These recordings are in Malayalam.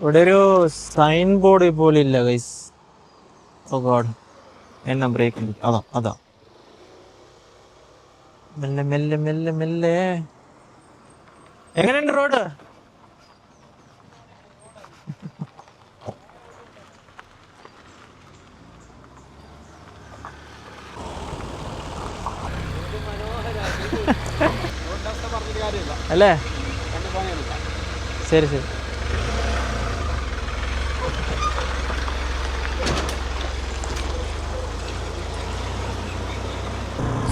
ഇവിടെ ഒരു സൈൻ ബോർഡ് പോലും ഇല്ല ഗൈസ്. ഓ ഗോഡ്, എന്നാ ബ്രേക്ക് അതാ അതാ. മെല്ലെ മെല്ലെ മെല്ലെ മെല്ലെ. എങ്ങനെയുണ്ട് റോഡ്? അല്ലേ? ശരി ശരി.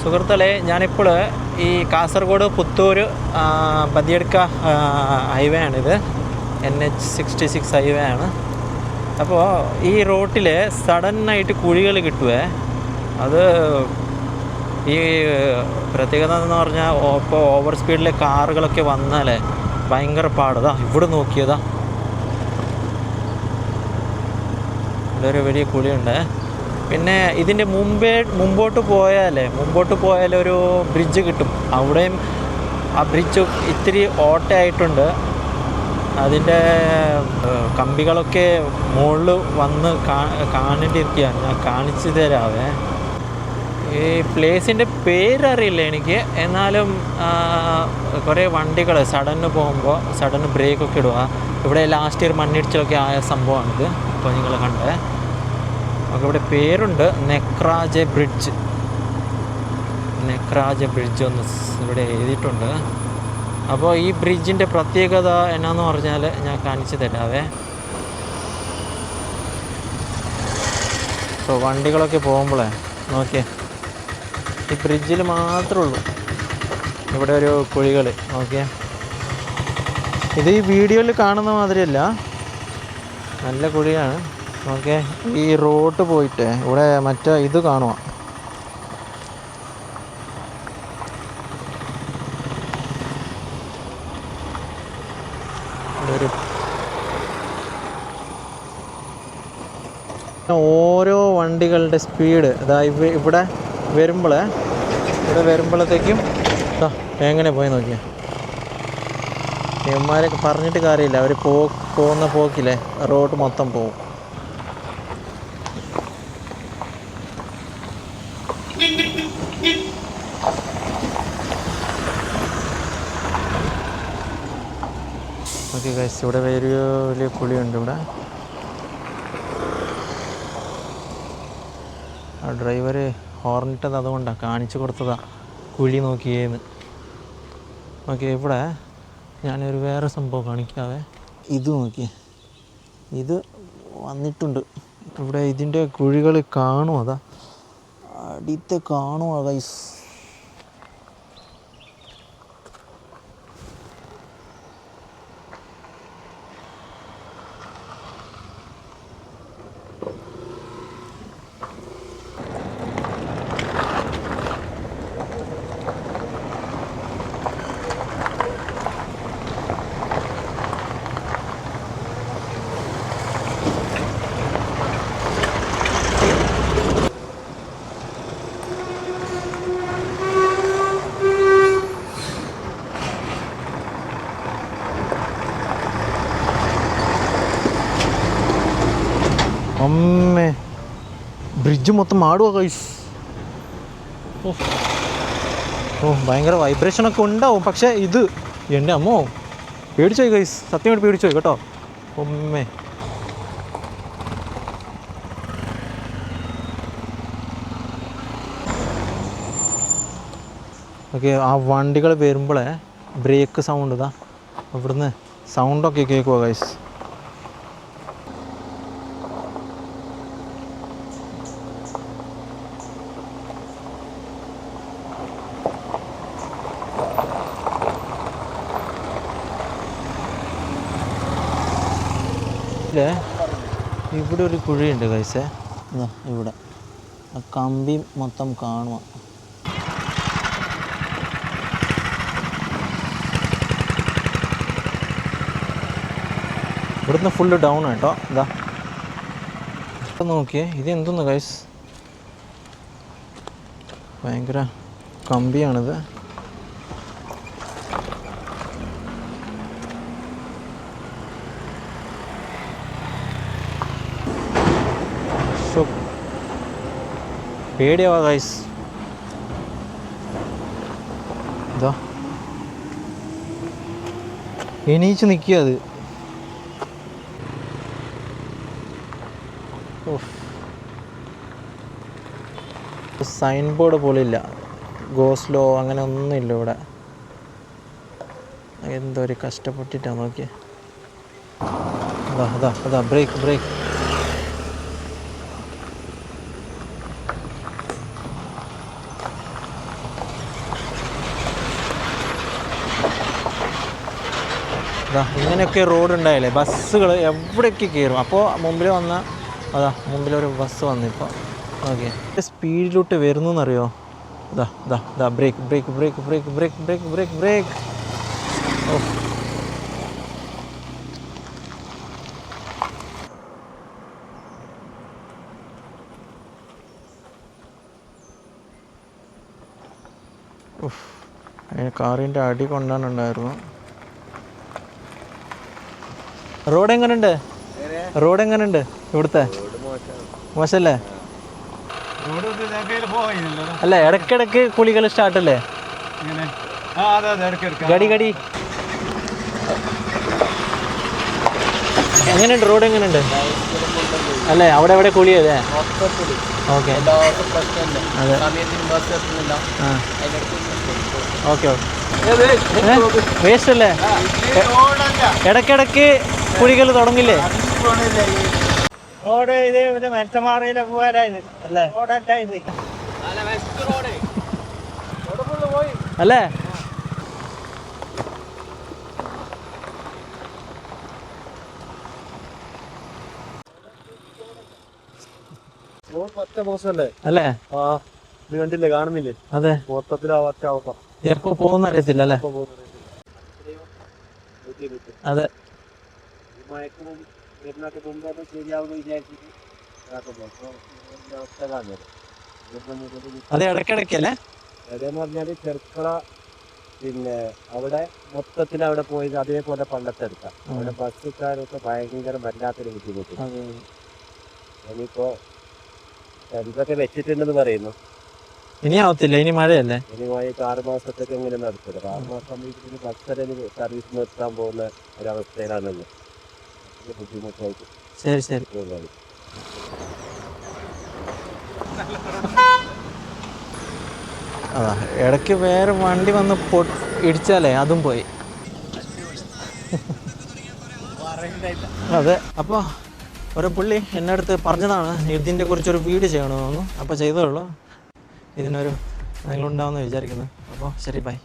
സുഹൃത്തുക്കളെ, ഞാനിപ്പോൾ ഈ കാസർഗോഡ് പുത്തൂർ ബദിയടുക്ക ഹൈവേ ആണിത്. NH66 ഹൈവേ ആണ്. അപ്പോൾ ഈ റോട്ടിൽ സഡന്നായിട്ട് കുഴികൾ കിട്ടുവേ. അത് ഈ പ്രത്യേകത എന്ന് പറഞ്ഞാൽ ഇപ്പോൾ ഓവർ സ്പീഡിലെ കാറുകളൊക്കെ വന്നാലേ ഭയങ്കര പാടതാ. ഇവിടെ നോക്കിയതാ, ഇവിടെ ഒരു വലിയ കുഴിയുണ്ട്. പിന്നെ ഇതിൻ്റെ മുമ്പോട്ട് പോയാൽ ഒരു ബ്രിഡ്ജ് കിട്ടും. അവിടെയും ആ ബ്രിഡ്ജ് ഇത്തിരി ഓട്ടയായിട്ടുണ്ട്. അതിൻ്റെ കമ്പികളൊക്കെ മുകളിൽ വന്ന് കാണിട്ടിരിക്കുകയാണ്. ഞാൻ കാണിച്ചു തരാവേ. ഈ പ്ലേസിൻ്റെ പേരറിയില്ല എനിക്ക്, എന്നാലും കുറേ വണ്ടികൾ സഡന് പോകുമ്പോൾ സഡന് ബ്രേക്കൊക്കെ ഇടുക. ഇവിടെ ലാസ്റ്റ് ഇയർ മണ്ണിടിച്ചിലൊക്കെ ആയ സംഭവമാണിത്. അപ്പോൾ നിങ്ങൾ കണ്ടേ, നമുക്ക് ഇവിടെ പേരുണ്ട്, നെക്രാജ ബ്രിഡ്ജ് ഒന്ന് ഇവിടെ എഴുതിയിട്ടുണ്ട്. അപ്പോൾ ഈ ബ്രിഡ്ജിൻ്റെ പ്രത്യേകത എന്നാന്ന് പറഞ്ഞാൽ ഞാൻ കാണിച്ചു തരാവേ. ഇപ്പോൾ വണ്ടികളൊക്കെ പോകുമ്പോഴേ നോക്കിയേ, ഈ ബ്രിഡ്ജിൽ മാത്രമേ ഉള്ളൂ ഇവിടെ ഒരു കുഴികൾ. നോക്കിയേ, ഇത് ഈ വീഡിയോയിൽ കാണുന്ന മാതിരിയല്ല, നല്ല കുഴിയാണ്. ഓക്കെ, ഈ റോഡ് പോയിട്ട് ഇവിടെ മറ്റേ ഇത് കാണുക, ഒരു ഓരോ വണ്ടികളുടെ സ്പീഡ് ഇതാ ഇവിടെ വരുമ്പോഴത്തേക്കും എങ്ങനെ പോയി നോക്കിയാൽ. ഇവന്മാരൊക്കെ പറഞ്ഞിട്ട് കാര്യമില്ല, അവർ പോകുന്ന പോക്കില്ലേ റോഡ് മൊത്തം പോകും. ഓക്കെ ഗൈസ്, ഇവിടെ വലിയ കുഴിയുണ്ട്. ഇവിടെ ആ ഡ്രൈവർ ഹോർണിട്ടത് അതുകൊണ്ടാണ്, കാണിച്ചു കൊടുത്തതാ കുഴി നോക്കിയേന്ന്. ഓക്കെ, ഇവിടെ ഞാനൊരു വേറെ സംഭവം കാണിക്കാവേ. ഇത് നോക്കിയേ, ഇത് വന്നിട്ടുണ്ട് ഇവിടെ. ഇതിൻ്റെ കുഴികൾ കാണും, അതാ അടിയത്തെ കാണുക ഗൈസ്. അമ്മേ, ബ്രിഡ്ജ് മൊത്തം ആടുക ഗൈസ്. ഭയങ്കര വൈബ്രേഷനൊക്കെ ഉണ്ടാവും. പക്ഷേ ഇത് എൻ്റെ അമ്മോ, പേടിച്ചോയി ഗൈസ്, സത്യമായിട്ട് പേടിച്ചോയി കേട്ടോ. അമ്മേ, ഓക്കെ, ആ വണ്ടികൾ വരുമ്പോഴേ ബ്രേക്ക് സൗണ്ട് ഇതാ ഇവിടുന്ന് സൗണ്ടൊക്കെ കേൾക്കുക ഗൈസ്. ഇവിടെ ഒരു കുഴിയുണ്ട് ഗൈസേ, ഇവിടെ ആ കമ്പി മൊത്തം കാണുക. ഇവിടുന്ന് ഫുള്ള് ഡൗൺ കേട്ടോ. ഇതാ നോക്കിയേ, ഇത് എന്തൊന്ന് ഗൈസ്, ഭയങ്കര കമ്പിയാണിത്. പേടിയാവാ ഗൈസ്. ഇതാ എണീച്ച് നിൽക്കുക അത്. സൈൻ ബോർഡ് പോലില്ല, ഗോസ്ലോ അങ്ങനെ ഒന്നുമില്ല ഇവിടെ. എന്തോ ഒരു കഷ്ടപ്പെട്ടിട്ടാണ് നോക്കിയേ. അതാ അതാ അതാ ബ്രേക്ക് ബ്രേക്ക്. ഇങ്ങനെയൊക്കെ റോഡ് ഉണ്ടായാലേ ബസ്സുകൾ എവിടെയൊക്കെ കയറും. അപ്പോൾ മുമ്പിൽ വന്ന അതാ മുമ്പിലൊരു ബസ് വന്നു ഇപ്പോൾ. ഓക്കെ, സ്പീഡിലോട്ട് വരുന്നു എന്നറിയോ. ഇതാ ഇതാ ഇതാ brake brake brake brake brake brake brake brake. അതിന് കാറിൻ്റെ അടി കൊണ്ടാണുണ്ടായിരുന്നു. റോഡ് എങ്ങനെയുണ്ട്? റോഡ് എങ്ങനെയുണ്ട് ഇവിടുത്തെ? മോശമല്ലേ? അല്ല, ഇടയ്ക്കിടയ്ക്ക് കുളികൾ സ്റ്റാർട്ടല്ലേ? ഗടി ഗടി. എങ്ങനെയുണ്ട് റോഡ്? എങ്ങനെയുണ്ട്? അല്ലേ, അവിടെ എവിടെ കുളിയല്ലേ? ഓക്കെ, അതെ. Okay okay. വേസ്റ്റ് അല്ലേ? ഇടയ്ക്കിടയ്ക്ക് കുഴികൾ തുടങ്ങില്ലേ? റോഡ് ഇത് മെച്ചമാറിയില്ല പോകാനായത് അല്ലേ? അല്ലേ? അല്ലേ? കണ്ടില്ലേ, കാണുന്നില്ലേ? അതെ, മൊത്തത്തിലാവസ്ഥ എപ്പോ പോകുന്ന അറിയത്തില്ല അല്ലേ? അതെ, അതെ ഇടയ്ക്കിടയ്ക്കല്ലേ? അതെന്ന് പറഞ്ഞാല് ചെർക്കള, പിന്നെ അവിടെ മൊത്തത്തിൽ അവിടെ പോയത് അതേപോലെ പണ്ടത്തെടുക്കാം. അവിടെ ബസ്സുകാരൊക്കെ ഭയങ്കര വല്ലാത്തൊരു ബുദ്ധിമുട്ട്. ഇനിയിപ്പോ എന്തൊക്കെ വെച്ചിട്ടുണ്ടെന്ന് പറയുന്നു. ഇനി ആവത്തില്ല, ഇനി മഴയല്ലേ? ഇനി മഴയ്ക്ക് 6 മാസത്തേക്ക് എങ്ങനെ നടത്തില്ല. 6 മാസം ബസ്സിന് സർവീസ് നിർത്താൻ പോകുന്ന ഒരവസ്ഥയിലാണല്ലോ. ബുദ്ധിമുട്ടായിട്ട്. ശരി ശരി. അതാ ഇടയ്ക്ക് വേറെ വണ്ടി വന്ന് ഇടിച്ചാലേ അതും പോയി. അതെ. അപ്പോൾ ഒരു പുള്ളി എൻ്റെ അടുത്ത് പറഞ്ഞതാണ് ഇതിൻ്റെ കുറിച്ചൊരു വീഡിയോ ചെയ്യണമെന്ന് തോന്നുന്നു. അപ്പോൾ ചെയ്തോളൂ. ഇതിനൊരു നിങ്ങളുണ്ടാവുമെന്ന് വിചാരിക്കുന്നു. അപ്പോൾ ശരി, ബൈ.